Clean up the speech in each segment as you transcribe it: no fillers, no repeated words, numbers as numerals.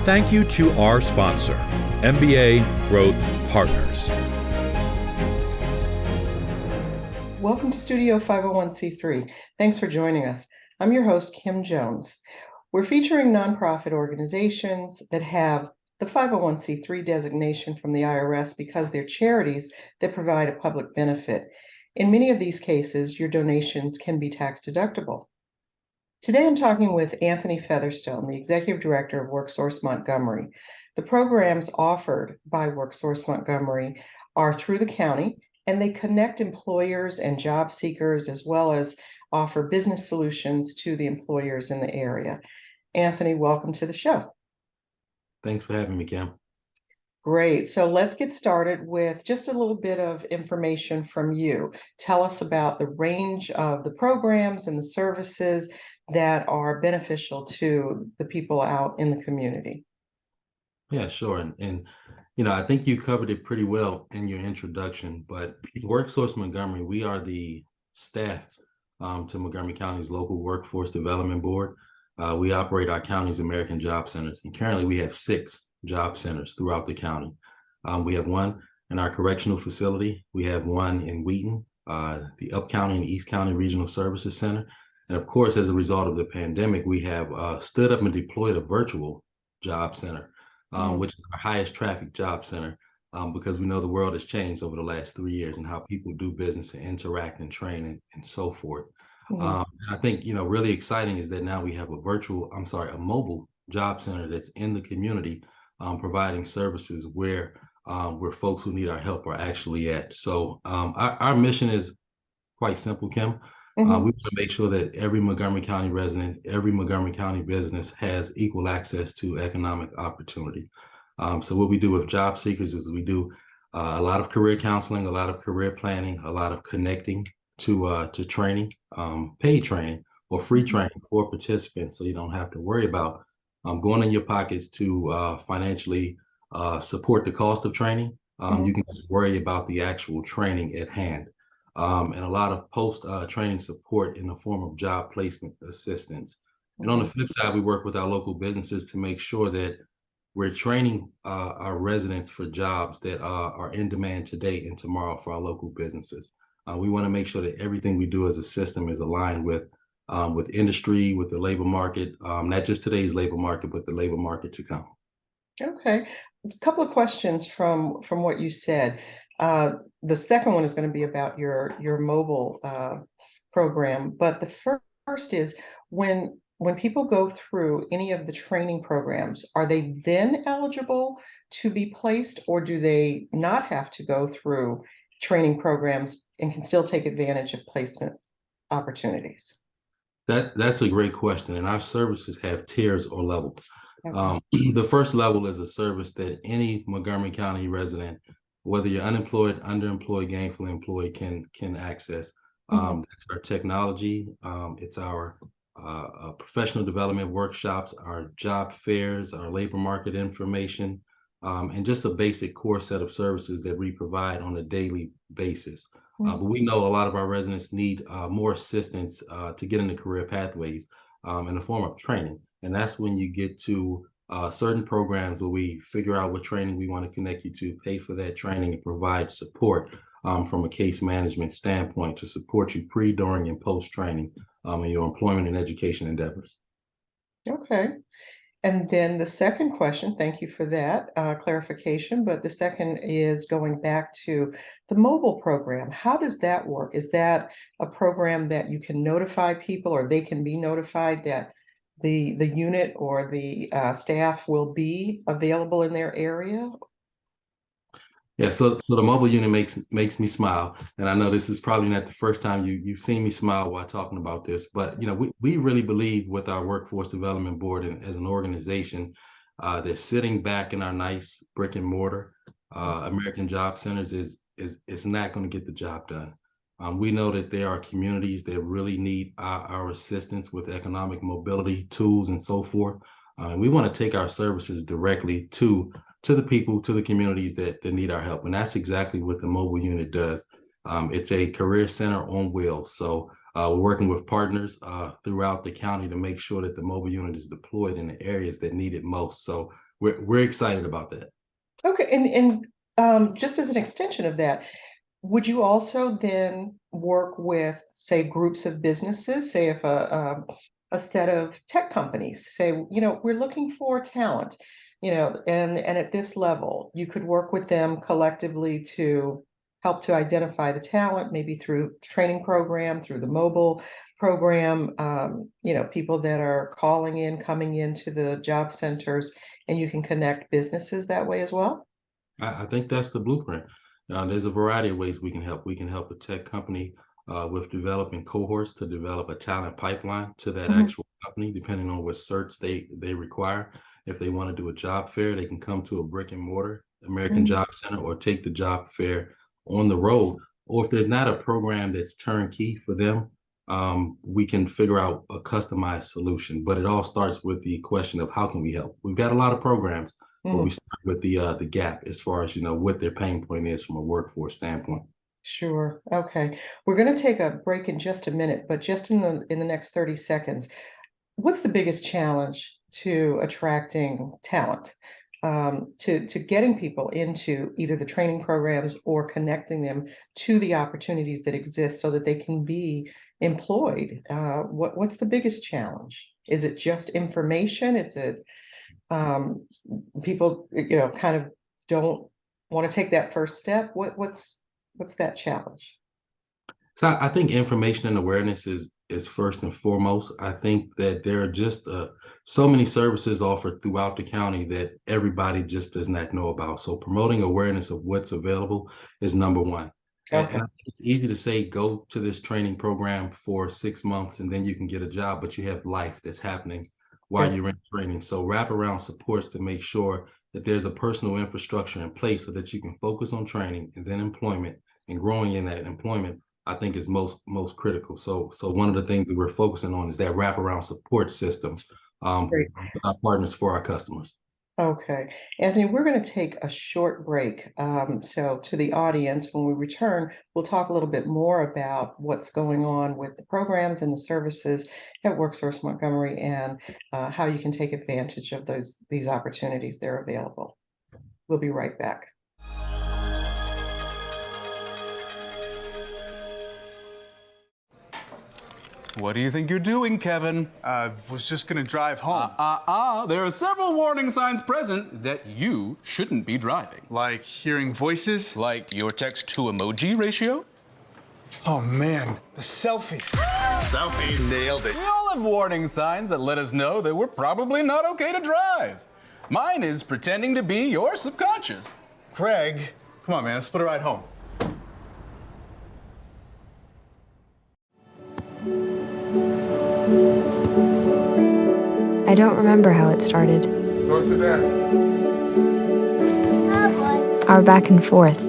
Thank you to our sponsor, MBA Growth Partners. Welcome to Studio 501c3. Thanks for joining us. I'm your host, Kim Jones. We're featuring nonprofit organizations that have the 501c3 designation from the IRS because they're charities that provide a public benefit. In many of these cases, your donations can be tax deductible. Today, I'm talking with Anthony Featherstone, the Executive Director of WorkSource Montgomery. The programs offered by WorkSource Montgomery are through the county, and they connect employers and job seekers, as well as offer business solutions to the employers in the area. Anthony, welcome to the show. Thanks for having me, Kim. Great. So let's get started with just a little bit of information from you. Tell us about the range of the programs and the services that are beneficial to the people out in the community. Yeah, sure. And I think you covered it pretty well in your introduction, but WorkSource Montgomery, we are the staff to Montgomery County's local workforce development board. We operate our county's American Job Centers, and currently we have 6 job centers throughout the county. We have one in our correctional facility. We have one in Wheaton, the Up County and East County Regional Services Center. And of course, as a result of the pandemic, we have stood up and deployed a virtual job center, which is our highest traffic job center, because we know the world has changed over the last 3 years and how people do business and interact and train and so forth. And I think, really exciting is that now we have a mobile job center that's in the community, providing services where folks who need our help are actually at. So our mission is quite simple, Kim. We want to make sure that every Montgomery County resident, every Montgomery County business has equal access to economic opportunity. So what we do with job seekers is we do a lot of career counseling, a lot of career planning, a lot of connecting to training, paid training or free training for participants, so you don't have to worry about going in your pockets to financially support the cost of training. You can just worry about the actual training at hand. And a lot of post-training support in the form of job placement assistance. And on the flip side, we work with our local businesses to make sure that we're training our residents for jobs that are in demand today and tomorrow for our local businesses. We want to make sure that everything we do as a system is aligned with industry, with the labor market, not just today's labor market, but the labor market to come. Okay. A couple of questions from what you said. The second one is going to be about your mobile program, but the first is when people go through any of the training programs, are they then eligible to be placed, or do they not have to go through training programs and can still take advantage of placement opportunities? That's a great question, and our services have tiers or levels. Okay. The first level is a service that any Montgomery County resident, whether you're unemployed, underemployed, gainfully employed, can access. That's our technology. It's our professional development workshops, our job fairs, our labor market information, and just a basic core set of services that we provide on a daily basis. But we know a lot of our residents need more assistance to get into career pathways in the form of training. And that's when you get to certain programs where we figure out what training we want to connect you to, pay for that training, and provide support from a case management standpoint to support you pre, during, and post-training in your employment and education endeavors. Okay. And then the second question, thank you for that clarification, but the second is going back to the mobile program. How does that work? Is that a program that you can notify people, or they can be notified that the unit or the staff will be available in their area? Yeah, so the mobile unit makes me smile, and I know this is probably not the first time you've seen me smile while talking about this, but we really believe with our Workforce Development Board and as an organization that sitting back in our nice brick and mortar American Job Centers is not going to get the job done. We know that there are communities that really need our assistance with economic mobility tools and so forth. We want to take our services directly to the people, to the communities that need our help. And that's exactly what the mobile unit does. It's a career center on wheels. So we're working with partners throughout the county to make sure that the mobile unit is deployed in the areas that need it most. So we're excited about that. Okay, just as an extension of that, would you also then work with, say, groups of businesses, say if a set of tech companies say, we're looking for talent, and at this level, you could work with them collectively to help to identify the talent, maybe through training program, through the mobile program, people that are coming into the job centers, and you can connect businesses that way as well? I think that's the blueprint. There's a variety of ways we can help. We can help a tech company with developing cohorts to develop a talent pipeline to that Mhm. actual company, depending on what certs they require. If they want to do a job fair, they can come to a brick and mortar American Mhm. Job Center or take the job fair on the road. Or if there's not a program that's turnkey for them, we can figure out a customized solution. But it all starts with the question of how can we help? We've got a lot of programs, but we Mhm. start with the gap as far as what their pain point is from a workforce standpoint. Sure. Okay. We're going to take a break in just a minute, but just in the next 30 seconds, what's the biggest challenge to attracting talent, to getting people into either the training programs or connecting them to the opportunities that exist so that they can be employed? What's the biggest challenge? Is it just information? Is it um, people, kind of don't want to take that first step? What's that challenge? So I think information and awareness is first and foremost. I think that there are just so many services offered throughout the county that everybody just does not know about. So promoting awareness of what's available is number one. And Okay. I think it's easy to say go to this training program for 6 months and then you can get a job, but you have life that's happening while That's you're in training. So wrap around supports to make sure that there's a personal infrastructure in place so that you can focus on training and then employment and growing in that employment. I think is most critical. So one of the things that we're focusing on is that wraparound support system great. with our partners for our customers. Okay. Anthony, we're going to take a short break. So to the audience, when we return, we'll talk a little bit more about what's going on with the programs and the services at WorkSource Montgomery and how you can take advantage of these opportunities that are available. We'll be right back. What do you think you're doing, Kevin? Was just gonna drive home. There are several warning signs present that you shouldn't be driving. Like hearing voices? Like your text to emoji ratio? Oh man, the selfies. Selfie, nailed it. We all have warning signs that let us know that we're probably not okay to drive. Mine is pretending to be your subconscious. Craig, come on man, let's split a ride home. I don't remember how it started. Go to that. Our back and forth.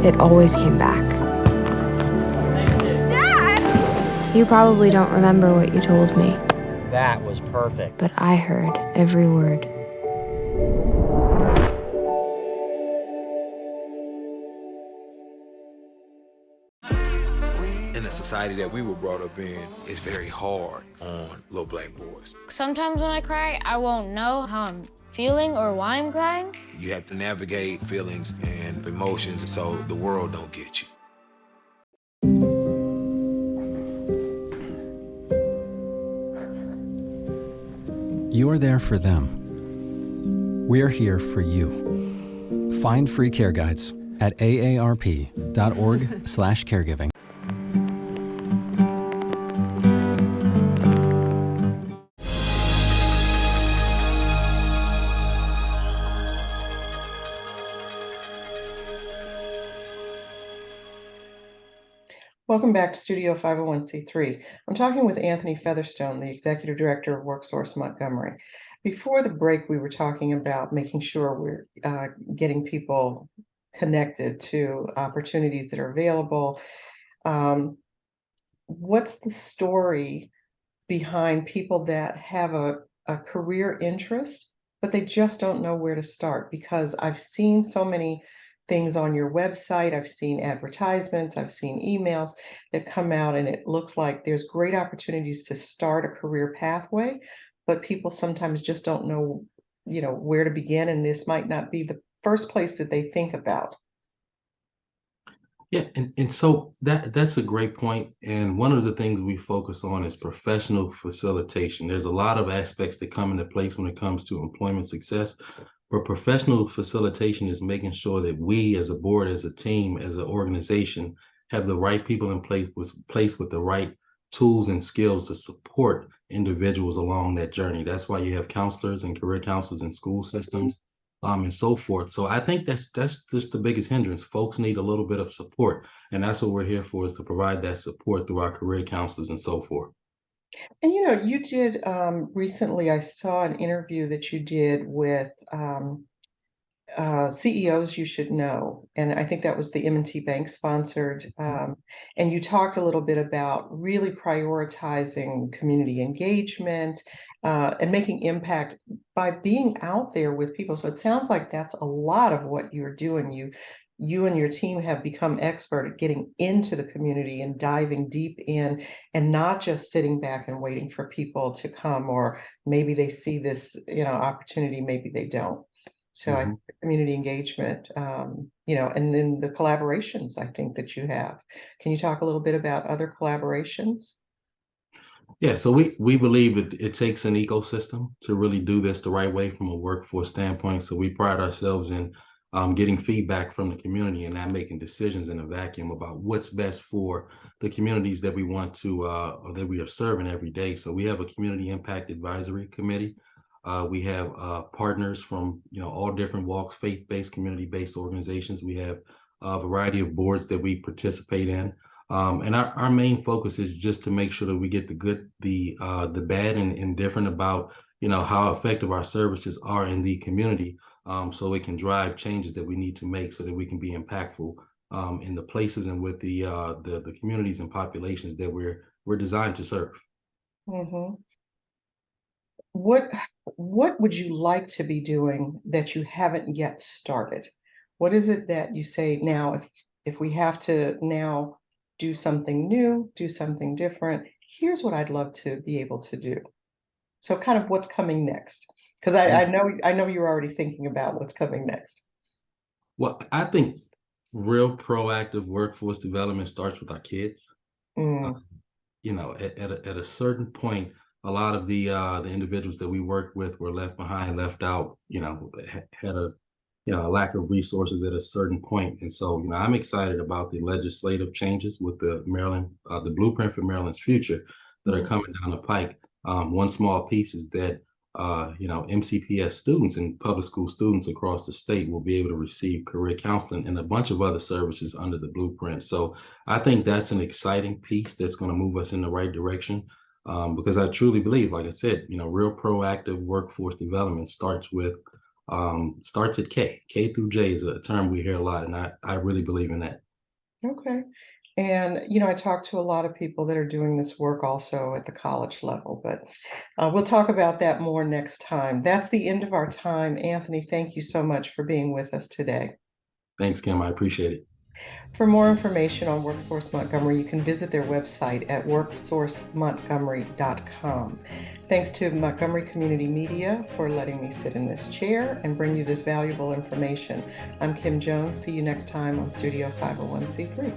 It always came back. Dad! You probably don't remember what you told me, That was perfect. but I heard every word. In the society that we were brought up in, it's very hard on little black boys. Sometimes when I cry, I won't know how I'm feeling or why I'm crying. You have to navigate feelings and emotions so the world don't get you. You are there for them. We are here for you. Find free care guides at aarp.org/caregiving. Welcome back to Studio 501c3. I'm talking with Anthony Featherstone, the Executive Director of WorkSource Montgomery. Before the break, we were talking about making sure we're getting people connected to opportunities that are available. What's the story behind people that have a career interest, but they just don't know where to start? Because I've seen so many things on your website, I've seen advertisements, I've seen emails that come out, and it looks like there's great opportunities to start a career pathway, but people sometimes just don't know, where to begin, and this might not be the first place that they think about. Yeah, and so that's a great point. And one of the things we focus on is professional facilitation. There's a lot of aspects that come into place when it comes to employment success, but professional facilitation is making sure that we as a board, as a team, as an organization, have the right people in place with the right tools and skills to support individuals along that journey. That's why you have counselors and career counselors in school systems, and so forth. So I think that's just the biggest hindrance. Folks need a little bit of support, and that's what we're here for, is to provide that support through our career counselors and so forth. And you did recently, I saw an interview that you did with CEOs you should know, and I think that was the M&T Bank sponsored. And you talked a little bit about really prioritizing community engagement and making impact by being out there with people. So it sounds like that's a lot of what you're doing. You and your team have become expert at getting into the community and diving deep in, and not just sitting back and waiting for people to come, or maybe they see this, opportunity, maybe they don't. So I think the community engagement, and then the collaborations I think that you have. Can you talk a little bit about other collaborations? Yeah, so we believe it takes an ecosystem to really do this the right way from a workforce standpoint. So we pride ourselves in getting feedback from the community and not making decisions in a vacuum about what's best for the communities that we want to or that we are serving every day. So we have a community impact advisory committee. We have partners from all different walks, faith-based, community-based organizations. We have a variety of boards that we participate in. And our main focus is just to make sure that we get the good, the bad, and indifferent about how effective our services are in the community, so it can drive changes that we need to make so that we can be impactful in the places and with the communities and populations that we're designed to serve. Hmm. What would you like to be doing that you haven't yet started? What is it that you say now, if we have to now do something new, do something different, here's what I'd love to be able to do. So kind of what's coming next? Because I know you're already thinking about what's coming next. Well, I think real proactive workforce development starts with our kids. Mm, At a certain point, a lot of the individuals that we worked with were left behind, left out, had a lack of resources at a certain point. And so, I'm excited about the legislative changes with the blueprint for Maryland's future that are coming down the pike. One small piece is that, MCPS students and public school students across the state will be able to receive career counseling and a bunch of other services under the blueprint. So I think that's an exciting piece that's going to move us in the right direction. Because I truly believe, like I said, real proactive workforce development starts at K. K through J is a term we hear a lot, and I really believe in that. okay. And, I talk to a lot of people that are doing this work also at the college level, but we'll talk about that more next time. That's the end of our time. Anthony, thank you so much for being with us today. Thanks, Kim. I appreciate it. For more information on WorkSource Montgomery, you can visit their website at worksourcemontgomery.com. Thanks to Montgomery Community Media for letting me sit in this chair and bring you this valuable information. I'm Kim Jones. See you next time on Studio 501c3.